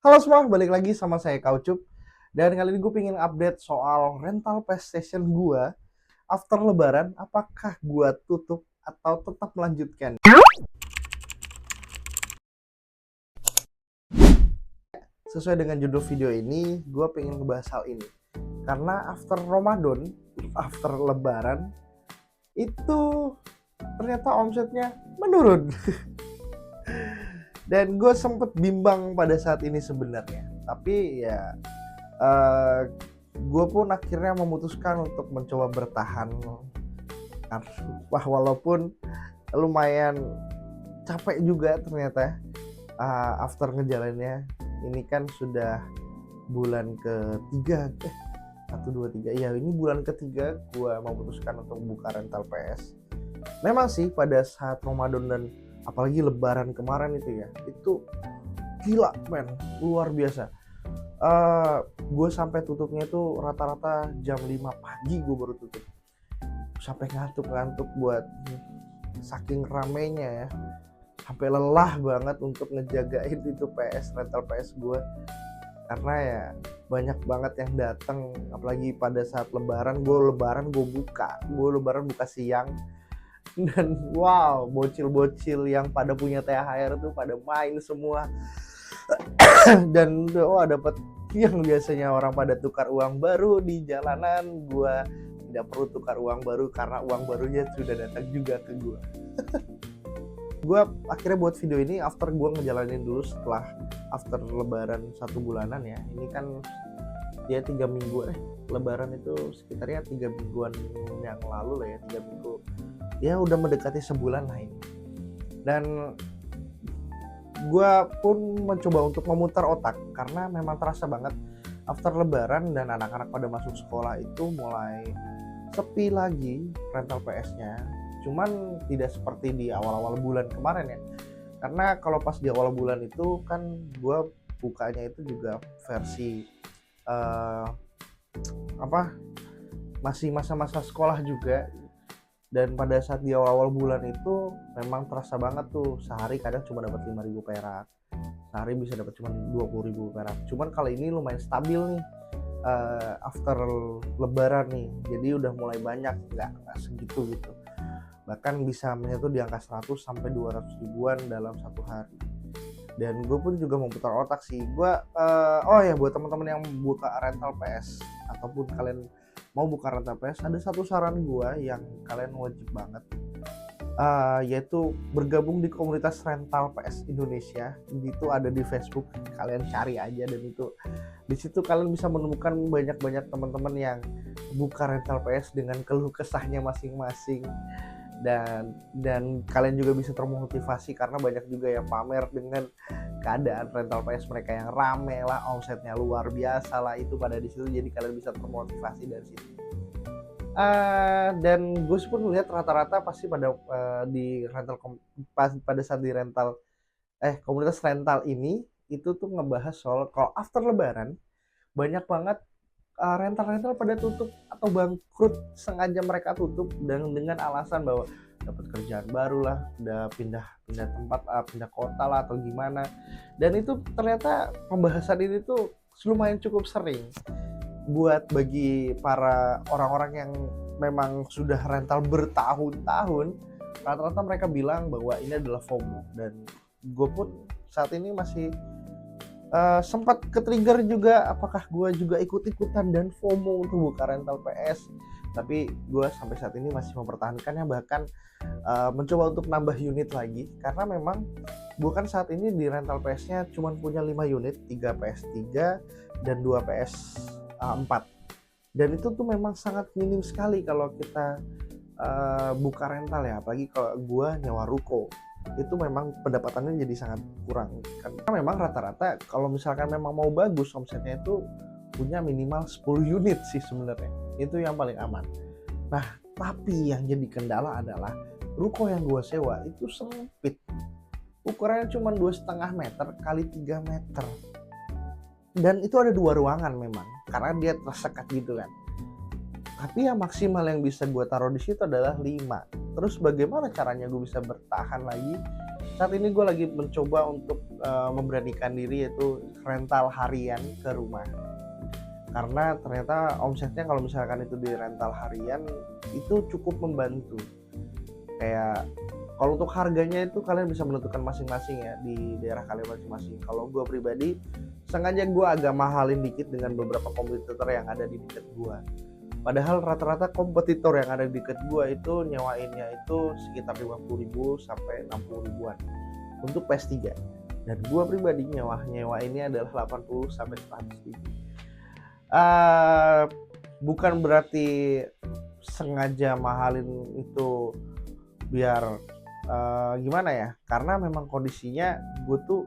Halo semua, balik lagi sama saya Kaucup. Dan kali ini gue pengen update soal rental PlayStation gue after lebaran. Apakah gue tutup atau tetap melanjutkan? Sesuai dengan judul video ini, gue pengen ngebahas hal ini. Karena after Ramadan, after lebaran, itu ternyata omsetnya menurun. Dan gue sempet bimbang pada saat ini sebenarnya. Tapi ya gue pun akhirnya memutuskan untuk mencoba bertahan. Wah, walaupun lumayan capek juga ternyata after ngejalaninnya. Ini kan sudah bulan ketiga, 1, 2, 3, iya ini bulan ketiga gue memutuskan untuk buka rental PS. Memang sih pada saat Ramadan dan apalagi lebaran kemarin itu gila men, luar biasa. Gue sampai tutupnya itu rata-rata jam 5 pagi gue baru tutup, sampai ngantuk-ngantuk buat saking ramenya ya, sampai lelah banget untuk ngejagain itu rental PS gue, karena ya banyak banget yang datang, apalagi pada saat lebaran gue buka siang. Dan wow, bocil-bocil yang pada punya THR tuh pada main semua. Dan dapat yang biasanya orang pada tukar uang baru di jalanan, gue tidak perlu tukar uang baru karena uang barunya sudah datang juga ke gue. Gue akhirnya buat video ini after gue ngejalanin dulu setelah after lebaran 1 bulanan ya. Ini kan ya 3 minggu lebaran itu sekitarnya 3 mingguan yang lalu lah ya, 3 minggu ya, udah mendekati sebulan lah ini. Dan gue pun mencoba untuk memutar otak karena memang terasa banget after lebaran dan anak-anak pada masuk sekolah itu mulai sepi lagi rental PS-nya. Cuman tidak seperti di awal-awal bulan kemarin ya, karena kalau pas di awal bulan itu kan gue bukanya itu juga versi masih masa-masa sekolah juga. Dan pada saat di awal-awal bulan itu memang terasa banget tuh, sehari kadang cuma dapat 5.000 perak, sehari bisa dapat cuma 20.000 perak. Cuman kali ini lumayan stabil nih after lebaran nih, jadi udah mulai banyak, nggak segitu gitu, bahkan bisa menyentuh di angka 100 sampai 200 ribuan dalam satu hari. Dan gue pun juga memutar otak sih, gue buat teman-teman yang buka rental PS ataupun kalian mau buka rental PS, ada satu saran gue yang kalian wajib banget, yaitu bergabung di komunitas rental PS Indonesia. Itu ada di Facebook, kalian cari aja, dan itu di situ kalian bisa menemukan banyak teman-teman yang buka rental PS dengan keluh kesahnya masing-masing. Dan kalian juga bisa termotivasi karena banyak juga yang pamer dengan keadaan rental PS mereka yang rame lah, omsetnya luar biasa lah, itu pada di situ, jadi kalian bisa termotivasi dari situ. Dan gue pun melihat rata-rata pasti pada di rental pada saat di rental komunitas rental ini itu tuh ngebahas soal kalau after lebaran banyak banget rental pada tutup atau bangkrut, sengaja mereka tutup dengan alasan bahwa dapat kerjaan baru lah, udah pindah tempat, pindah kota lah atau gimana. Dan itu ternyata pembahasan ini tuh lumayan cukup sering buat bagi para orang-orang yang memang sudah rental bertahun-tahun. Rata-rata mereka bilang bahwa ini adalah FOMO, dan gue pun saat ini masih sempat ke-trigger juga, apakah gue juga ikut-ikutan dan FOMO untuk buka rental PS. Tapi gue sampai saat ini masih mempertahankannya, bahkan mencoba untuk nambah unit lagi, karena memang gue kan saat ini di rental PS-nya cuma punya 5 unit, 3 PS3 dan 2 PS4. Dan itu tuh memang sangat minim sekali kalau kita buka rental ya, apalagi kalau gue nyewa ruko, itu memang pendapatannya jadi sangat kurang. Karena memang rata-rata kalau misalkan memang mau bagus omsetnya itu punya minimal 10 unit sih sebenarnya, itu yang paling aman. Nah, tapi yang jadi kendala adalah ruko yang gue sewa itu sempit, ukurannya cuma 2,5 meter kali 3 meter, dan itu ada 2 ruangan memang karena dia tersekat gitu kan. Tapi yang maksimal yang bisa gue taruh di situ adalah 5. Terus bagaimana caranya gue bisa bertahan lagi Saat ini gue lagi mencoba untuk memberanikan diri, yaitu rental harian ke rumah. Karena ternyata omsetnya kalau misalkan itu di rental harian itu cukup membantu. Kayak kalau untuk harganya itu kalian bisa menentukan masing-masing ya di daerah kalian masing-masing. Kalau gue pribadi sengaja gue agak mahalin dikit dengan beberapa kompetitor yang ada di dekat gue. Padahal rata-rata kompetitor yang ada di dekat gue itu nyewainnya itu sekitar 50.000 sampai 60 ribuan untuk PS3. Dan gue pribadi nyewainnya adalah 80 sampai 100 ribu. Bukan berarti sengaja mahalin itu biar gimana ya, karena memang kondisinya gue tuh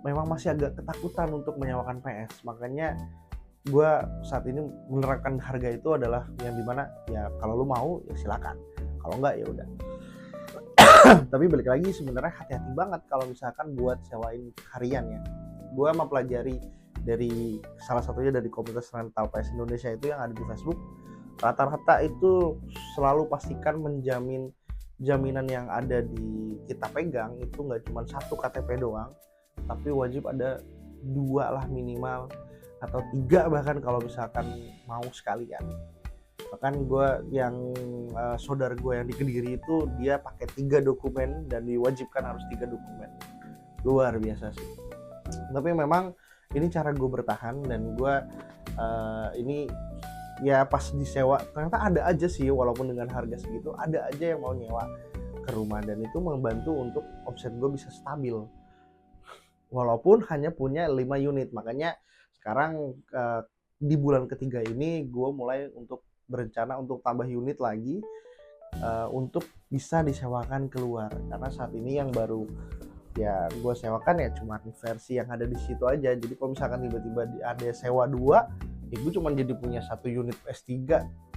memang masih agak ketakutan untuk menyewakan PS. Makanya gue saat ini menerapkan harga itu adalah yang dimana ya kalau lu mau ya silakan, kalau enggak ya udah. Tapi balik lagi sebenarnya hati-hati banget kalau misalkan buat sewain harian ya. Gue mempelajari dari salah satunya dari komunitas rental PS Indonesia itu yang ada di Facebook. Rata-rata itu selalu pastikan menjamin jaminan yang ada di kita pegang itu nggak cuma satu KTP doang, tapi wajib ada 2 lah minimal, atau 3 bahkan kalau misalkan mau sekalian. Bahkan gue yang saudara gue yang di Kediri itu dia pakai 3 dokumen dan diwajibkan harus 3 dokumen. Luar biasa sih. Tapi memang ini cara gue bertahan, dan gue ini ya pas disewa ternyata ada aja sih, walaupun dengan harga segitu ada aja yang mau nyewa ke rumah, dan itu membantu untuk omset gue bisa stabil walaupun hanya punya 5 unit. Makanya sekarang di bulan ketiga ini gue mulai untuk berencana untuk tambah unit lagi untuk bisa disewakan keluar, karena saat ini yang baru ya gue sewakan ya cuma versi yang ada di situ aja. Jadi kalau misalkan tiba-tiba ada sewa 2, ya gue cuma jadi punya 1 unit PS3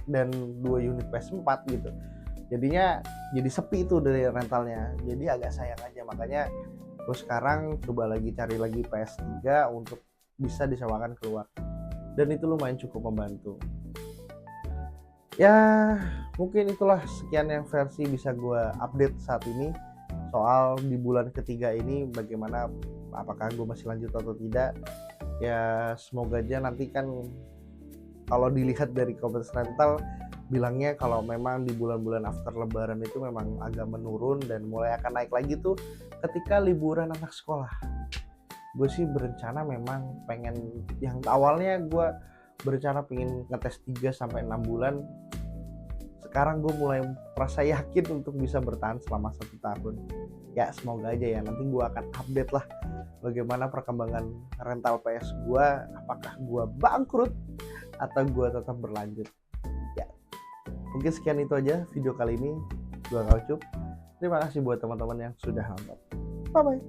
dan 2 unit PS4 gitu. Jadinya jadi sepi itu dari rentalnya, jadi agak sayang aja. Makanya gue sekarang coba lagi cari lagi PS3 untuk bisa disewakan keluar, dan itu lumayan cukup membantu. Ya mungkin itulah sekian yang versi bisa gue update saat ini soal di bulan ketiga ini bagaimana, apakah gue masih lanjut atau tidak. Ya semoga aja nanti kan kalau dilihat dari komunitas rental bilangnya kalau memang di bulan-bulan after lebaran itu memang agak menurun dan mulai akan naik lagi tuh ketika liburan anak sekolah. Gue sih berencana memang pengen, yang awalnya gue berencana pengen ngetes 3-6 bulan, sekarang gue mulai merasa yakin untuk bisa bertahan selama 1 tahun. Ya semoga aja ya, nanti gue akan update lah bagaimana perkembangan rental PS gue, apakah gue bangkrut atau gue tetap berlanjut. Ya mungkin sekian itu aja video kali ini. Gue Kaucup, terima kasih buat teman-teman yang sudah nonton. Bye bye.